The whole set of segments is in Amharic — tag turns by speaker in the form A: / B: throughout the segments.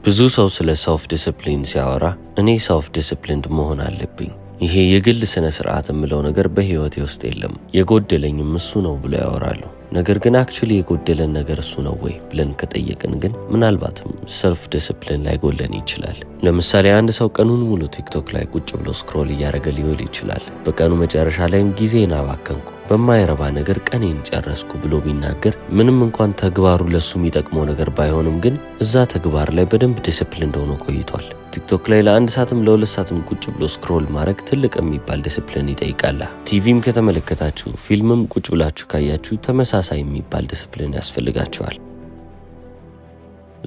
A: ብዙ ሰው ስለ self discipline ሲያወራ እኔ self disciplined መሆን አለብኝ ይሄ የግል ስነ ስርዓት ምለው ነገር በህይወቴ ውስጥ የለም የጎደለኝም እሱ ነው ብሎ ያወራሉ ነገር ግን actually የጎደለን ነገር እሱ ነው ወይ ብለን ከጠየቅን ግን ምናልባትም self discipline ላይ ጎለን ይችላል ለምሳሌ አንድ ሰው ቀኑን ሙሉ ቲክቶክ ላይ ቁጭ ብሎ ስክሮል ያደረገ ሊውል ይችላል በቀኑ መጨረሻ ላይም ጊዜን አባከንኩ በማይረባ ነገር ቀኔን ጨረስኩ ብሎ ቢናገር ምንም እንኳን ተግባሩ ለሱ የሚጠቅመው ነገር ባይሆንም ግን እዛ ተግባር ላይ በደንብ ዲሲፕሊን ሆኖ ቆይቷል ቲክቶክ ላይ ለአንድ ሰዓትም ለሁለት ሰዓትም ቁጭ ብሎ ስክሮል ማድረግ ትልቅ የሚባል ዲሲፕሊን ይጠይቃል ቲቪም ከተመለከታችሁ ፊልምም ቁጭ ብላችሁ ካያችሁ ተመሳሳይ የሚባል ዲሲፕሊን ያስፈልጋችኋል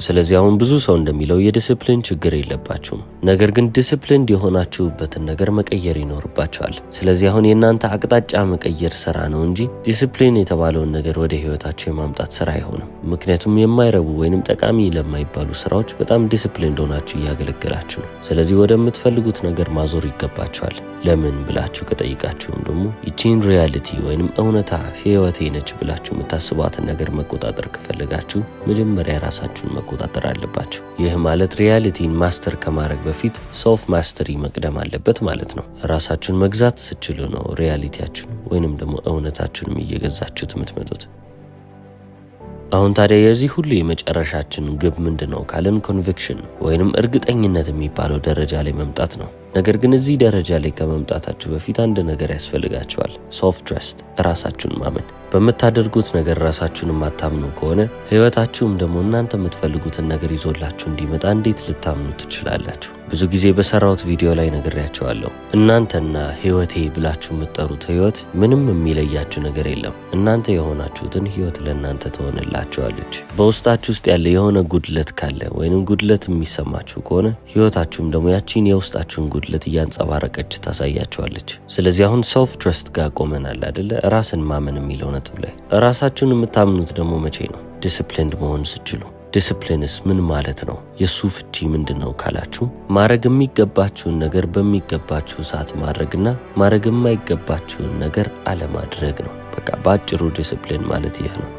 A: ስለዚህ አሁን ብዙ ሰው እንደሚለው የዲሲፕሊን ችግር የለባችሁም ነገር ግን ዲሲፕሊን የሆናችሁበትን ነገር መቀየር ይኖርባችኋል ስለዚህ አሁን የናንተ አቅጣጫ መቀየር ስራ ነው እንጂ ዲሲፕሊን የተባለውን ነገር ወደ ህይወታችሁ የማምጣት ስራ አይሆንም ምክንያቱም የማይረቡ ወይንም ጠቃሚ ለማይባሉ ስራዎች በጣም ዲሲፕሊን ሆናችሁ ያገለግላችሁ ነው ስለዚህ ወደምትፈልጉት ነገር ማዞር ይገባችኋል ለምን ብላችሁ ከጠይቃችሁም ደግሞ ይቺን ሪያሊቲ ወይንም እውነታ ህይወቴ ነች ብላችሁ የምታስቧትን ነገር መቆጣጠር ከፈለጋችሁ መጀመሪያ ራሳችሁን መቆጣጠር አለባችሁ ይህ ማለት ሪያሊቲን ማስተር ከማድረግ በፊት ሶልፍ ማስተሪ መቅደም አለበት ማለት ነው ራሳችሁን መግዛት ስችሉ ነው ሪያሊቲያችሁን ወይንም ደግሞ እውነታችሁን እየገዛችሁት የምትመጡት አሁን ታዲያ የዚህ ሁሉ የመጨረሻችን ግብ ምንድነው ካለን ኮንቪክሽን ወይንም እርግጠኝነት የሚባለው ደረጃ ላይ መምጣት ነው ነገር ግን እዚህ ደረጃ ላይ ከመምጣታችሁ በፊት አንድ ነገር ያስፈልጋችኋል self trust ራሳችሁን ማመን በመታደርጉት ነገር ራሳችሁን ማታምኑ ከሆነ ህይወታችሁም ደግሞ እናንተ የምትፈልጉትን ነገር ይዞላችሁ እንዲመጣ እንዴት ልታምኑ ትችላላችሁ ብዙ ጊዜ በሰራውት ቪዲዮ ላይ ነግሬያችኋለሁ እናንተና ህይወቴ ብላችሁ የምትጠሩት ህይወት ምንም የሚለያችሁ ነገር የለም እናንተ የሆናችሁትን ህይወት ለእናንተ ትሆንላችኋለች በውስጣችሁ ውስጥ ያለ የሆነ ጉድለት ካለ ወይንም ጉድለት የሚሰማችሁ ከሆነ ህይወታችሁም ደግሞ ያቺን የውስጣችሁን ጉድለት ያንጸባረቀች ታሳያችኋለች ስለዚህ አሁን self trust ጋር ቆመናል አይደለ ራስን ማመን የሚለው ነጥብ ላይ ራሳችሁን የምታምኑት ደግሞ መቼ ነው ዲሲፕሊንድ መሆን ስችሉ ዲሲፕሊንስ ምን ማለት ነው የሱ ፍቺ ምንድነው ካላችሁ ማረግ የሚገባችሁን ነገር በሚገባችሁ ሰዓት ማድረግና ማረግ የማይገባችሁን ነገር አለማድረግ ነው በቃ ባጭሩ ዲሲፕሊን ማለት ይሄ ነው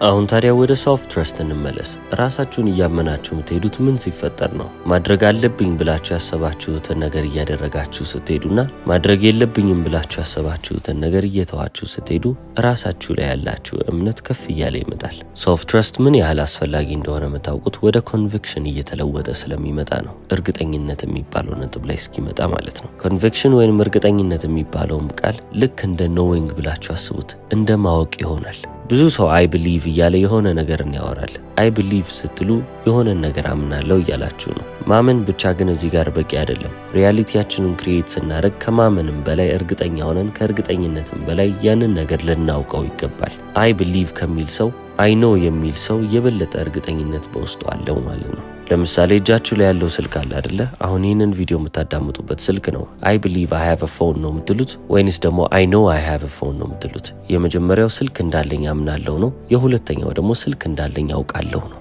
A: አሁን ታዲያ ወደ self trust እንመለስ ራሳችሁን ያመናችሁ የምትሄዱት ምን ሲፈጠር ነው ማድረግ አለብኝ ብላችሁ ያሰባችሁትን ነገር እያደረጋችሁ ስትሄዱና ማድረግ የለብኝም ብላችሁ ያሰባችሁትን ነገር እየተዋችሁ ስትሄዱ ራሳችሁ ላይ ያላችሁ እምነት ከፍ እያለ ይመጣል self trust ምን ያህል አስፈላጊ እንደሆነ መታወቁት ወደ ኮንቪክሽን እየተለወጠ ስለሚመጣ ነው እርግጠኝነት የሚባለው ነጥብ ላይ እስኪመጣ ማለት ነው ኮንቪክሽን ወይንም እርግጠኝነት የሚባለው ቃል ልክ እንደ knowing ብላችሁ አስቡት እንደ ማወቅ ይሆናል ብዙ ሰው I believe ያለ የሆነ ነገርን ያወራል I believe ስትሉ የሆነ ነገር አምናለሁ ያላችሁ ነው ማመን ብቻ ግን እዚህ ጋር በቂ አይደለም ሪያሊቲያችንን ክሪኤት ስናደርግ ከማመንም በላይ እርግጠኛ ሆነን ከእርግጠኝነትም በላይ ያንን ነገር ልናውቀው ይገባል I believe ከሚል ሰው I know የሚል ሰው የበለጠ እርግጠኝነት በውስጡ አለው ማለት ነው ለምሳሌ እጃችሁ ላይ ያለው ስልክ አለ አይደለ አሁን ይሄንን ቪዲዮ የምታዳምጡበት ስልክ ነው I believe I have a phone ነው የምትሉት ወይንስ ደግሞ I know I have a phone ነው የምትሉት የመጀመሪያው ስልክ እንዳለኝ አምናለሁ ነው የሁለተኛው ደግሞ ስልክ እንዳለኝ አውቃለሁ ነው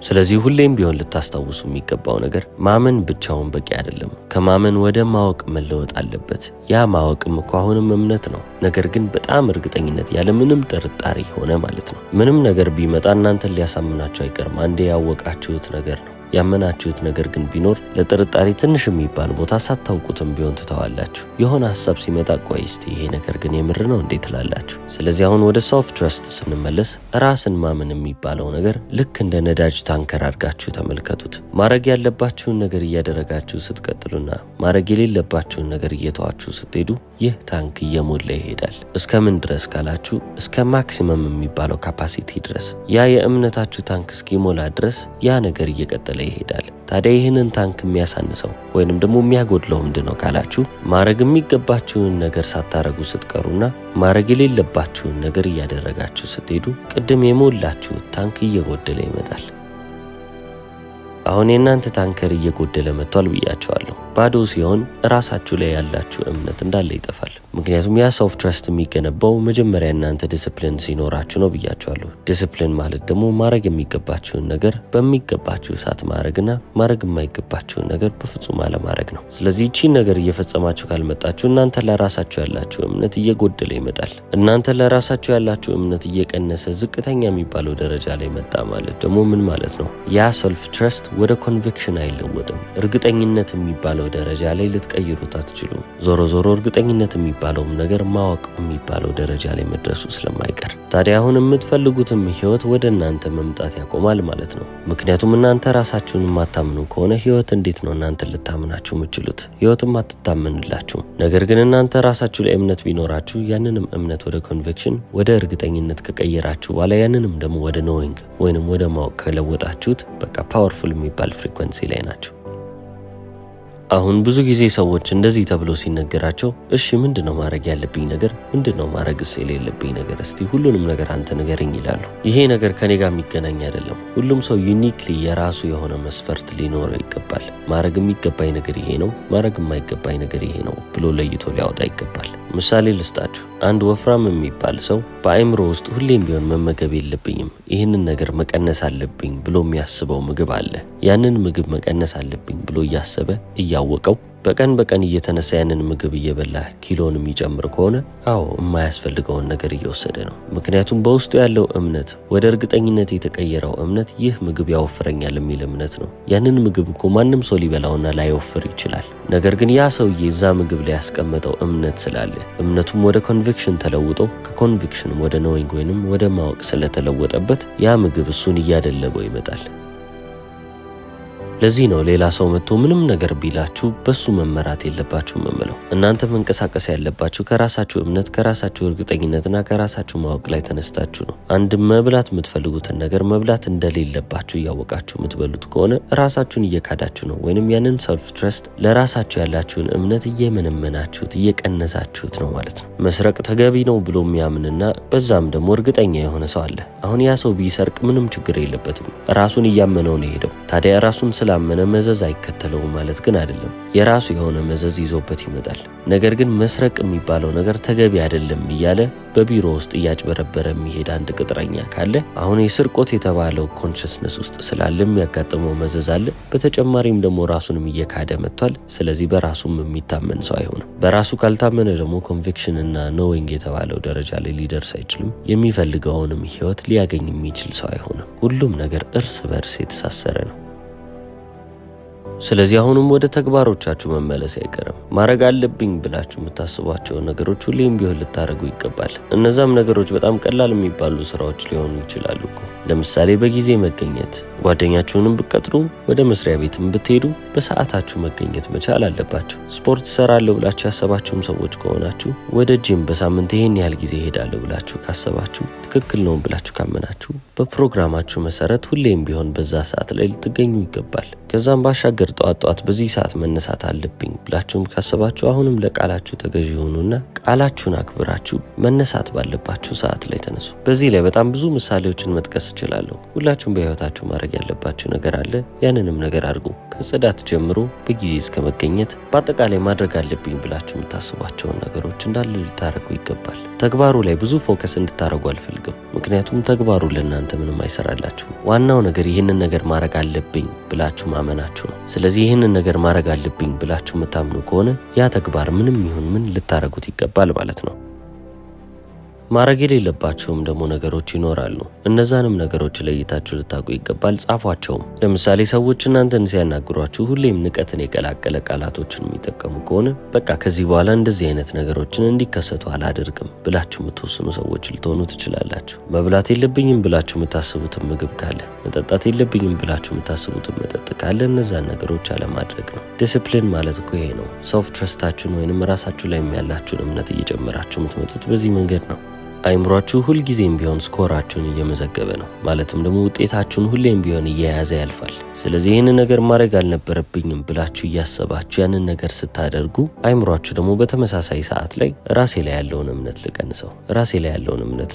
A: ስለዚህ ሁሌም ቢሆን ልታስታውሱ የሚገባው ነገር ማመን ብቻውን በቂ አይደለም ከማመን ወደ ማወቅ መለወጥ አለበት ያ ማወቅም እኮ አሁንም እምነት ነው ነገር ግን በጣም እርግጠኝነት ያለ ምንም ጥርጣሬ ሆነ ማለት ነው ምንም ነገር ቢመጣ እናንተን ሊያሳምናችሁ አይቀርም አንዴ ያወቃችሁት ነገር ነው ያመናችሁት ነገር ግን ቢኖር ለጥርጣሬ ትንሽ የሚባል ቦታ ሳታውቁትም ቢሆን ተተዋላችሁ የሆነ ሐሳብ ሲመጣ ቆይ እስቲ ይሄ ነገር ግን የምር ነው እንዴ ትላላችሁ ስለዚህ አሁን ወደ self trust ስንመለስ ራስን ማመን የሚባለው ነገር ልክ እንደ ነዳጅ ታንከር አድርጋችሁ ተመልከቱት ማረግ ያለባችሁን ነገር እያደረጋችሁ ስትቀጥሉና ማረግ የሌለባችሁን ነገር እየተዋችሁ ስትሄዱ ይህ ታንክ እየሞላ ይሄዳል እስከምን ድረስ ካላችሁ እስከ ማክሲመም የሚባለው ካፓሲቲ ድረስ ያ የእምነታችሁ ታንክ እስኪሞላ ድረስ ያ ነገር እየቀጠለ ይሄዳል ታዲያ ይሄንን ታንክ የሚያሳንሰው ወይንም ደግሞ የሚያጎድለው ምንድነው ካላችሁ ማረግ የሚገባችሁን ነገር ሳታረጉ ስትቀሩና ማረግ የሌለባችሁን ነገር እያደረጋችሁ ስትሄዱ ቅድም የሞላችሁ ታንክ እየጎደለ ይመጣል አሁን የናንተ ታንከር እየጎደለ መጥቷል ብያችኋለሁ ባዶ ሲሆን ራሳችሁ ላይ ያላችሁ እምነት እንዳለ ይጠፋል። ምክንያቱም ያ ሰልፍ ትረስት የሚገነባው መጀመሪያ እናንተ ዲሲፕሊን ሲኖራችሁ ነው ብያችኋለሁ። ዲሲፕሊን ማለት ደግሞ ማድረግ የሚገባችሁን ነገር በሚገባችሁ ሰዓት ማድረግና ማድረግ የማይገባችሁን ነገር በፍጹም አለማድረግ ነው። ስለዚህ እቺን ነገር እየፈጸማችሁ ካልመጣችሁ እናንተ ለራሳችሁ ያላችሁ እምነት እየጎደለ ይመጣል። እናንተ ለራሳችሁ ያላችሁ እምነት እየቀነሰ ዝቅተኛ የሚባለው ደረጃ ላይ መጣ ማለት ደግሞ ምን ማለት ነው? ያ ሰልፍ ትረስት ወደ ኮንቪክሽን አይለወጥም። እርግጠኝነት የሚባለው ደረጃ ላይ ልትቀይሩት አትችሉም። ዞሮ ዞሮ እርግጠኝነት የሚባለው ነገር ማወቅ የሚባለው ደረጃ ላይ መድረሱ ስለማይቀር ታዲያ አሁን የምትፈልጉትም ህይወት ወደ እናንተ መምጣት ያቆማል ማለት ነው። ምክንያቱም እናንተ ራሳችሁን ማታምኑ ከሆነ ህይወት እንዴት ነው እናንተ ልታምናችሁ የምትችሉት? ህይወትም አትታመንላችሁ። ነገር ግን እናንተ ራሳችሁ ላይ እምነት ቢኖራችሁ ያንንም እምነት ወደ ኮንቪክሽን ወደ እርግጠኝነት ከቀየራችሁ በኋላ ያንንም ደግሞ ወደ ኖዊንግ ወይንም ወደ ማወቅ ከለወጣችሁት በቃ ፓወርፉል የሚባል ፍሪኩዌንሲ ላይ ናችሁ። አሁን ብዙ ጊዜ ሰዎች እንደዚህ ተብሎ ሲነገራቸው እሺ ምንድነው ማድረግ ያለብኝ ነገር? ምንድነው ማድረግስ የሌለብኝ ነገር? እስቲ ሁሉንም ነገር አንተ ንገረኝ ይላሉ። ይሄ ነገር ከኔ ጋር የሚገናኝ አይደለም። ሁሉም ሰው ዩኒክሊ የራሱ የሆነ መስፈርት ሊኖረው ይገባል። ማድረግ የሚገባኝ ነገር ይሄ ነው፣ ማድረግ የማይገባኝ ነገር ይሄ ነው ብሎ ለይቶ ሊያወጣ ይገባል። ምሳሌ ልስጣችሁ። አንድ ወፍራም የሚባል ሰው በአእምሮ ውስጥ ሁሌም ቢሆን መመገብ የለብኝም ይህንን ነገር መቀነስ አለብኝ ብሎ የሚያስበው ምግብ አለ። ያንን ምግብ መቀነስ አለብኝ ብሎ እያሰበ እያወቀው በቀን በቀን እየተነሳ ያንን ምግብ እየበላ ኪሎን የሚጨምር ከሆነ አዎ የማያስፈልገውን ነገር እየወሰደ ነው። ምክንያቱም በውስጡ ያለው እምነት ወደ እርግጠኝነት የተቀየረው እምነት ይህ ምግብ ያወፍረኛል የሚል እምነት ነው። ያንን ምግብ እኮ ማንም ሰው ሊበላውና ላይወፍር ይችላል። ነገር ግን ያ ሰውዬ እዛ ምግብ ላይ ያስቀመጠው እምነት ስላለ እምነቱም ወደ ኮንቪክሽን ተለውጦ ከኮንቪክሽንም ወደ ኖዊንግ ወይንም ወደ ማወቅ ስለተለወጠበት ያ ምግብ እሱን እያደለበው ይመጣል። ለዚህ ነው ሌላ ሰው መጥቶ ምንም ነገር ቢላችሁ በሱ መመራት የለባችሁ መምለው። እናንተ መንቀሳቀስ ያለባችሁ ከራሳችሁ እምነት ከራሳችሁ እርግጠኝነትና ከራሳችሁ ማወቅ ላይ ተነስታችሁ ነው። አንድ መብላት የምትፈልጉትን ነገር መብላት እንደሌለባችሁ ያወቃችሁ የምትበሉት ከሆነ ራሳችሁን እየካዳችሁ ነው ወይንም ያንን ሰልፍ ትረስት ለራሳችሁ ያላችሁን እምነት እየመነመናችሁት እየቀነሳችሁት ነው ማለት ነው። መስረቅ ተገቢ ነው ብሎ የሚያምንና በዛም ደግሞ እርግጠኛ የሆነ ሰው አለ። አሁን ያ ሰው ቢሰርቅ ምንም ችግር የለበትም። ራሱን እያመነው ነው ሄደው። ታዲያ ራሱን ስላመነ መዘዝ አይከተለው ማለት ግን አይደለም። የራሱ የሆነ መዘዝ ይዞበት ይመጣል። ነገር ግን መስረቅ የሚባለው ነገር ተገቢ አይደለም እያለ በቢሮ ውስጥ እያጭበረበረ የሚሄድ አንድ ቅጥረኛ ካለ አሁን የስርቆት የተባለው ኮንሽስነስ ውስጥ ስላለ የሚያጋጥመው መዘዝ አለ። በተጨማሪም ደግሞ ራሱንም እየካደ መጥቷል። ስለዚህ በራሱም የሚታመን ሰው አይሆንም። በራሱ ካልታመነ ደግሞ ኮንቪክሽን እና ኖዊንግ የተባለው ደረጃ ላይ ሊደርስ አይችልም። የሚፈልገውንም ህይወት ሊያገኝ የሚችል ሰው አይሆንም። ሁሉም ነገር እርስ በርስ የተሳሰረ ነው። ስለዚህ አሁንም ወደ ተግባሮቻችሁ መመለስ አይቀርም። ማድረግ አለብኝ ብላችሁ የምታስቧቸው ነገሮች ሁሌም ቢሆን ልታደርጉ ይገባል። እነዛም ነገሮች በጣም ቀላል የሚባሉ ስራዎች ሊሆኑ ይችላሉ እኮ። ለምሳሌ በጊዜ መገኘት። ጓደኛችሁንም ብትቀጥሩ ወደ መስሪያ ቤትም ብትሄዱ በሰዓታችሁ መገኘት መቻል አለባችሁ። ስፖርት ሰራለሁ ብላችሁ ያሰባችሁም ሰዎች ከሆናችሁ ወደ ጂም በሳምንት ይሄን ያህል ጊዜ ሄዳለሁ ብላችሁ ካሰባችሁ ትክክል ነው ብላችሁ ካመናችሁ በፕሮግራማችሁ መሰረት ሁሌም ቢሆን በዛ ሰዓት ላይ ልትገኙ ይገባል። ከዛም ባሻገር ጧት በዚህ ሰዓት መነሳት አለብኝ ብላችሁም ካሰባችሁ አሁንም ለቃላችሁ ተገዢ ሆኑና ቃላችሁን አክብራችሁ መነሳት ባለባችሁ ሰዓት ላይ ተነሱ። በዚህ ላይ በጣም ብዙ ምሳሌዎችን መጥቀስ እችላለሁ። ሁላችሁም በህይወታችሁ ማድረግ ያለባችሁ ነገር አለ። ያንንም ነገር አድርጉ። ከጽዳት ጀምሮ በጊዜ እስከ መገኘት በአጠቃላይ ማድረግ አለብኝ ብላችሁ የምታስቧቸውን ነገሮች እንዳለ ልታረጉ ይገባል። ተግባሩ ላይ ብዙ ፎከስ እንድታረጉ አልፈልግም። ምክንያቱም ተግባሩ ለእናንተ ምንም አይሰራላችሁም። ዋናው ነገር ይህንን ነገር ማድረግ አለብኝ ብላችሁ ማመናችሁ ነው። ስለዚህ ይህንን ነገር ማድረግ አለብኝ ብላችሁ የምታምኑ ከሆነ ያ ተግባር ምንም ይሁን ምን ልታረጉት ይገባል ማለት ነው። ማድረግ የሌለባችሁም ደግሞ ነገሮች ይኖራሉ። እነዛንም ነገሮች ለይታችሁ ልታውቁ ይገባል። ጻፏቸውም። ለምሳሌ ሰዎች እናንተን ሲያናግሯችሁ ሁሌም ንቀትን የቀላቀለ ቃላቶችን የሚጠቀሙ ከሆነ በቃ ከዚህ በኋላ እንደዚህ አይነት ነገሮችን እንዲከሰቱ አላደርግም ብላችሁ የምትወስኑ ሰዎች ልትሆኑ ትችላላችሁ። መብላት የለብኝም ብላችሁ የምታስቡትን ምግብ ካለ፣ መጠጣት የለብኝም ብላችሁ የምታስቡትን መጠጥ ካለ እነዛን ነገሮች አለማድረግ ነው። ዲሲፕሊን ማለት እኮ ይሄ ነው። ሰልፍ ትረስታችሁን ወይንም ራሳችሁ ላይ ያላችሁን እምነት እየጨመራችሁ የምትመጡት በዚህ መንገድ ነው። አይምሯችሁ ሁሉ ጊዜም ቢሆን ስኮራችሁን እየመዘገበ ነው ማለትም ደግሞ ውጤታችሁን ሁሌም ቢሆን እየያዘ ያልፋል ስለዚህ ይሄንን ነገር ማድረግ አልነበረብኝም ብላችሁ ያሰባችሁ ያንን ነገር ስታደርጉ አይምሯችሁ ደግሞ በተመሳሳይ ሰዓት ላይ ራሴ ላይ ያለውን እምነት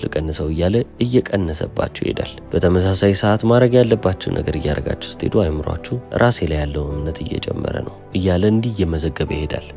A: ልቀንሰው እያለ እየቀነሰባችሁ ይሄዳል በተመሳሳይ ሰዓት ማድረግ ያለባችሁ ነገር እያደረጋችሁ ስትሄዱ አይምሯችሁ ራሴ ላይ ያለው እምነት እየጨመረ ነው እያለ እንዲህ እየመዘገበ ይሄዳል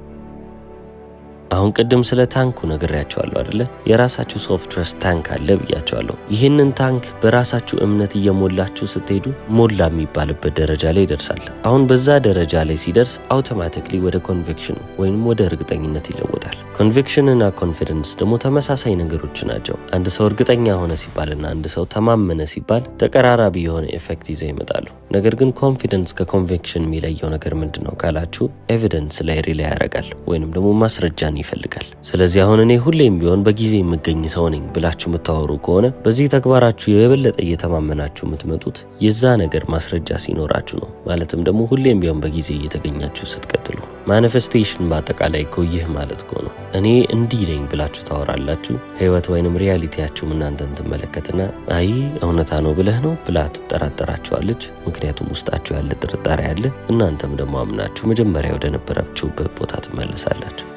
A: አሁን ቀደም ስለ ታንኩ ነግሬያችኋለሁ አይደለ የራሳችሁ ሶፍት ትረስት ታንክ አለ ብያችኋለሁ ይሄንን ታንክ በራሳችሁ እምነት እየሞላችሁ ስትሄዱ ሞላ የሚባልበት ደረጃ ላይ ይደርሳል አሁን በዛ ደረጃ ላይ ሲደርስ አውቶማቲካሊ ወደ ኮንቪክሽን ወይንም ወደ እርግጠኝነት ይለወጣል ኮንቪክሽን እና ኮንፊደንስ ደግሞ ተመሳሳይ ነገሮች ናቸው አንድ ሰው እርግጠኛ ሆነ ሲባልና አንድ ሰው ተማመነ ሲባል ተቀራራቢ የሆነ ኢፌክት ይዘው ይመጣሉ ነገር ግን ኮንፊደንስ ከኮንቪክሽን የሚለየው ነገር ምንድነው ካላችሁ ኤቪደንስ ላይ ሪላይ ያደርጋል ወይንም ደግሞ ማስረጃን ይፈልጋል ስለዚህ አሁን እኔ ሁሌም ቢሆን በጊዜ የምገኝ ሰው ነኝ ብላችሁ መታወሩ ከሆነ በዚህ ተግባራችሁ የበለጠ እየተማመናችሁ የምትመጡት የዛ ነገር ማስረጃ ሲኖራችሁ ነው ማለትም ደግሞ ሁሌም ቢሆን በጊዜ እየተገኛችሁ ስትቀጥሉ ማኒፌስቴሽን በአጠቃላይ ይህ ማለት ነው እኔ እንዲህ ነኝ ብላችሁ ታወራላችሁ ህይወት ወይንም ሪያሊቲያችሁ እናንተን ትመለከትና አይ እውነታ ነው ብለህ ነው ብላ ትጠራጠራችኋለች ምክንያቱም ውስጣችሁ ያለ ጥርጣሬ ያለ እናንተም ደግሞ አምናችሁ መጀመሪያ ወደ ነበራችሁበት ቦታ ትመለሳላችሁ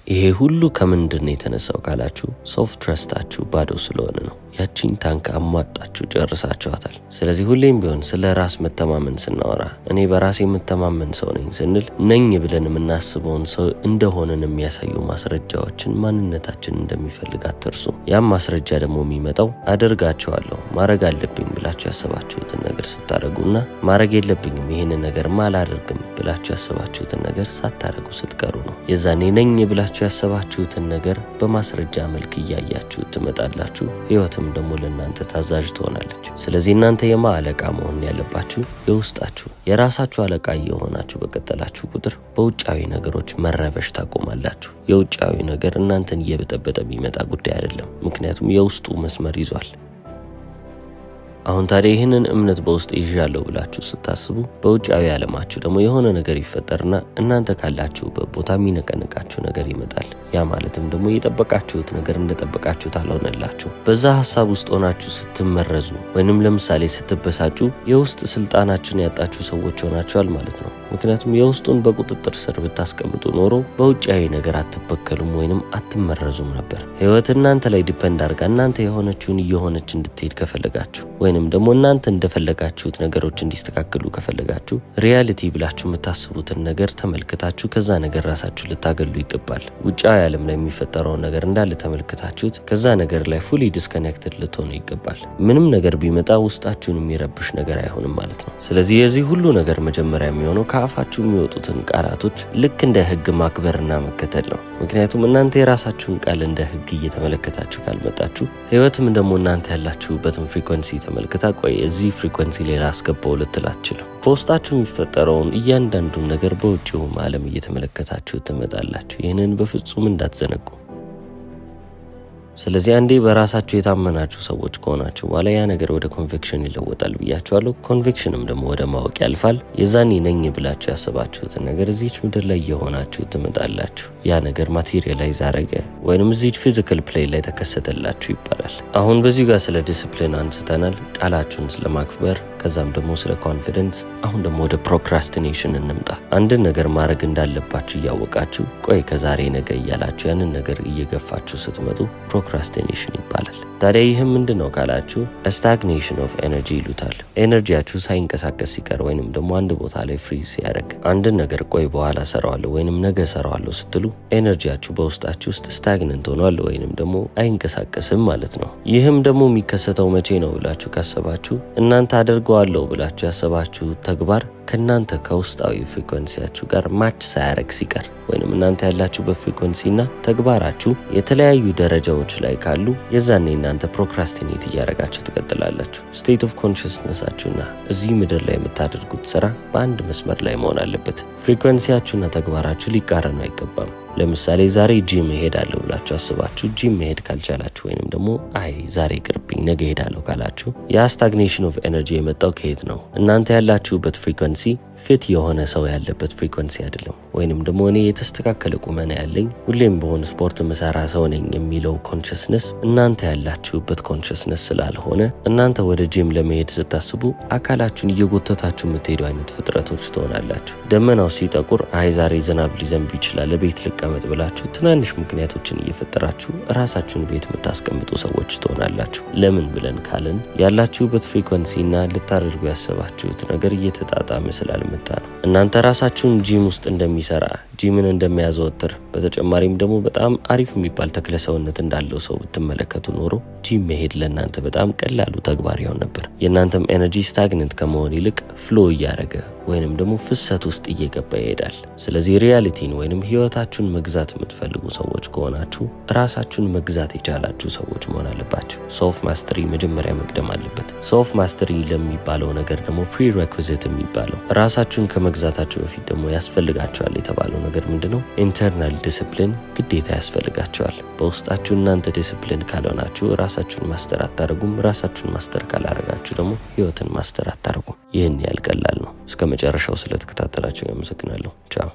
A: ይሄ ሁሉ ከምንድነው የተነሳው ካላችሁ ሶፍት ትረስታችሁ ባዶ ስለሆነ ነው ያቺን ታንክ አሟጣችሁ ጨርሳችኋታል ስለዚህ ሁሌም ቢሆን ስለ ራስ መተማመን ስናወራ እኔ በራሴ የምተማመን ሰው ነኝ ስንል ነኝ ብለን የምናስበውን ሰው እንደሆነን የሚያሳዩ ማስረጃዎችን ማንነታችን እንደሚፈልግ አትርሱ ያም ማስረጃ ደግሞ የሚመጣው አደርጋቸዋለሁ ማረግ አለብኝ ብላችሁ ያሰባችሁትን ነገር ስታደርጉና ማረግ የለብኝም ይሄንን ነገር ማላደርግም ብላችሁ ያሰባችሁትን ነገር ሳታደርጉ ስትቀሩ ነው የዛኔ ነኝ ብላችሁ ያሰባችሁትን ነገር በማስረጃ መልክ ያያችሁ ትመጣላችሁ ህይወትም ደግሞ ለእናንተ ታዛዥ ትሆናለች ስለዚህ እናንተ የማለቃ መሆን ያለባችሁ የውስጣችሁ የራሳችሁ አለቃ የሆናችሁ በቀጠላችሁ ቁጥር በውጫዊ ነገሮች መረበሽ ታቆማላችሁ የውጫዊ ነገር እናንተን እየበጠበጠ የሚመጣ ጉዳይ አይደለም ምክንያቱም የውስጡ መስመር ይዟል አሁን ታዲያ ይሄንን እምነት በውስጥ ይዣለሁ ብላችሁ ስታስቡ በውጫዊ ዓለማችሁ ደግሞ የሆነ ነገር ይፈጠርና እናንተ ካላችሁበት ቦታ የሚነቀንቃችሁ ነገር ይመጣል ያ ማለትም ደግሞ የጠበቃችሁት ነገር እንደጠበቃችሁት አልሆነላችሁ በዛ ሐሳብ ውስጥ ሆናችሁ ስትመረዙ ወይንም ለምሳሌ ስትበሳጩ የውስጥ ስልጣናችሁን ያጣችሁ ሰዎች ሆናችኋል ማለት ነው ምክንያቱም የውስጡን በቁጥጥር ስር ብታስቀምጡ ኖሮ በውጫዊ ነገር አትበከሉም ወይንም አትመረዙም ነበር ህይወት እናንተ ላይ ዲፔንድ አድርጋ እናንተ የሆነችውን እየሆነች እንድትሄድ ከፈለጋችሁ ወይንም ደግሞ እናንተ እንደፈለጋችሁት ነገሮች እንዲስተካከሉ ከፈለጋችሁ ሪያሊቲ ብላችሁ የምታስቡትን ነገር ተመልክታችሁ ከዛ ነገር ራሳችሁ ልታገሉ ይገባል ውጫዊ ዓለም ላይ የሚፈጠረው ነገር እንዳለ ተመልክታችሁት ከዛ ነገር ላይ ፉሊ ዲስኮኔክትድ ልትሆኑ ይገባል ምንም ነገር ቢመጣ ውስጣችሁን የሚረብሽ ነገር አይሆንም ማለት ነው ስለዚህ የዚህ ሁሉ ነገር መጀመሪያ የሚሆነው ከአፋችሁ የሚወጡትን ቃላቶች ልክ እንደ ህግ ማክበርና መከተል ነው ምክንያቱም እናንተ የራሳችሁን ቃል እንደ ህግ እየተመለከታችሁ ካልመጣችሁ ህይወትም ደግሞ እናንተ ያላችሁበትን ፍሪኩዌንሲ ተመልክታ ቆይ እዚህ ፍሪኩዌንሲ ላይ አስገባው ልትላችሁ ፖስታችሁ የሚፈጠረውን እያንዳንዱን ነገር በውጪው ዓለም እየተመለከታችሁ ትመጣላችሁ ይሄንን በፍጹም እንዳትዘነጉ ስለዚህ አንዴ በራሳችሁ የታመናችሁ ሰዎች ከሆናችሁ በኋላ ያ ነገር ወደ ኮንቪክሽን ይለወጣል ብያችኋለሁ ኮንቪክሽንም ደግሞ ወደ ማወቅ ያልፋል የዛኔ ነኝ ብላችሁ ያሰባችሁትን ነገር እዚች ምድር ላይ የሆናችሁ ትመጣላችሁ ያ ነገር ማቴሪያላይዝ አረገ ወይንም እዚች ፊዚካል ፕሌይ ላይ ተከሰተላችሁ ይባላል አሁን በዚህ ጋር ስለ ዲሲፕሊን አንስተናል ቃላችሁን ስለማክበር ከዛም ደግሞ ስለ ኮንፊደንስ አሁን ደግሞ ወደ ፕሮክራስቲኔሽን እንምጣ አንድ ነገር ማድረግ እንዳለባችሁ ያወቃችሁ ቆይ ከዛሬ ነገ እያላችሁ ያንን ነገር እየገፋችሁ ስትመጡ ፕሮክራስቲኔሽን ይባላል ታዲያ ይሄ ምንድነው ካላችሁ ስታግኔሽን ኦፍ ኤነርጂ ይሉታል ኤነርጂያችሁ ሳይንቀሳቀስ ሲቀር ወይንም ደግሞ አንድ ቦታ ላይ ፍሪዝ ያደርግ አንድ ነገር ቆይ በኋላ ሰራዋለሁ ወይንም ነገ ሰራዋለሁ ስትሉ ኤነርጂያችሁ በውስጣችሁ ውስጥ ስታግነንት ሆኗል ወይንም ደግሞ አይንቀሳቀስም ማለት ነው ይሄም ደግሞ የሚከሰተው መቼ ነው ብላችሁ ካሰባችሁ እናንተ አድርገዋለሁ ብላችሁ ያሰባችሁ ተግባር ከናንተ ከውስጣዊ ፍሪኩዌንሲያችሁ ጋር ማች ሳያረግ ሲቀር ወይንም እናንተ ያላችሁ በፍሪኩዌንሲና ተግባራችሁ የተለያዩ ደረጃዎች ላይ ካሉ የዛኔ እናንተ ፕሮክራስቲኔት ያደርጋችሁ ትቀጥላላችሁ ስቴት ኦፍ ኮንሽስነሳችሁና እዚህ ምድር ላይ የምታደርጉት ስራ በአንድ መስመር ላይ መሆን አለበት ፍሪኩዌንሲያችሁና ተግባራችሁ ሊቃረኑ አይገባም ለምሳሌ ዛሬ ጂም ሄዳለሁ ብላችሁ አስባችሁ ጂም ሄድ ካልቻላችሁ ወይንም ደግሞ አይ ዛሬ ቅርብኝ ነገ ሄዳለሁ ካላችሁ ያ ስታግኔሽን ኦፍ ኤነርጂ የመጣው ከየት ነው እናንተ ያላችሁበት ፍሪኩዌንሲ ፊት የሆነ ሰው ያለበት ፍሪኩዌንሲ አይደለም ወይንም ደግሞ እኔ የተስተካከለ ቁመና ያለኝ ሁሌም በሆነ ስፖርት መሰራ ሰው ነኝ የሚለው ኮንሽስነስ እናንተ ያላችሁበት ኮንሽስነስ ስላልሆነ እናንተ ወደ ጂም ለመሄድ ስታስቡ አካላችሁን እየጎተታችሁ የምትሄዱ አይነት ፍጥረቶች ትሆናላችሁ። ደመናው ሲጠቁር አይ ዛሬ ዝናብ ሊዘንብ ይችላል ቤት ልቀመጥ ብላችሁ ትናንሽ ምክንያቶችን እየፈጠራችሁ ራሳችሁን ቤት የምታስቀምጡ ሰዎች ትሆናላችሁ። ለምን ብለን ካልን ያላችሁበት ፍሪኩዌንሲና ልታደርጉ ያሰባችሁት ነገር እየተጣጣመ ስላልመጣ ነው። እናንተ ራሳችሁን ጂም ውስጥ እንደሚሰራ ጂምን እንደሚያዘወትር በተጨማሪም ደግሞ በጣም አሪፍ የሚባል ተክለ ሰውነት እንዳለው ሰው ብትመለከቱ ኖሮ ጂም መሄድ ለእናንተ በጣም ቀላሉ ተግባር ይሆን ነበር። የእናንተም ኤነርጂ ስታግነንት ከመሆን ይልቅ ፍሎ እያደረገ ወይንም ደግሞ ፍሰት ውስጥ እየገባ ይሄዳል። ስለዚህ ሪያሊቲን ወይንም ህይወታችሁን መግዛት የምትፈልጉ ሰዎች ከሆናችሁ ራሳችሁን መግዛት የቻላችሁ ሰዎች መሆን አለባችሁ። ሶፍ ማስተሪ መጀመሪያ መቅደም አለበት። ሶፍ ማስተሪ ለሚባለው ነገር ደግሞ ፕሪሬኩዊዚት የሚባለው ራሳችሁን ከመግዛታችሁ በፊት ደግሞ ያስፈልጋችኋል የተባለው ነገር ምንድነው? ኢንተርናል ዲሲፕሊን ግዴታ ያስፈልጋችኋል። በውስጣችሁ እናንተ ዲሲፕሊን ካልሆናችሁ ራሳችሁን ማስተር አታረጉም። ራሳችሁን ማስተር ካላረጋችሁ ደግሞ ህይወትን ማስተር አታረጉም። ይህን ያልቀላል ነው። እስከ መጨረሻው ስለተከታተላችሁ አመሰግናለሁ። ቻው።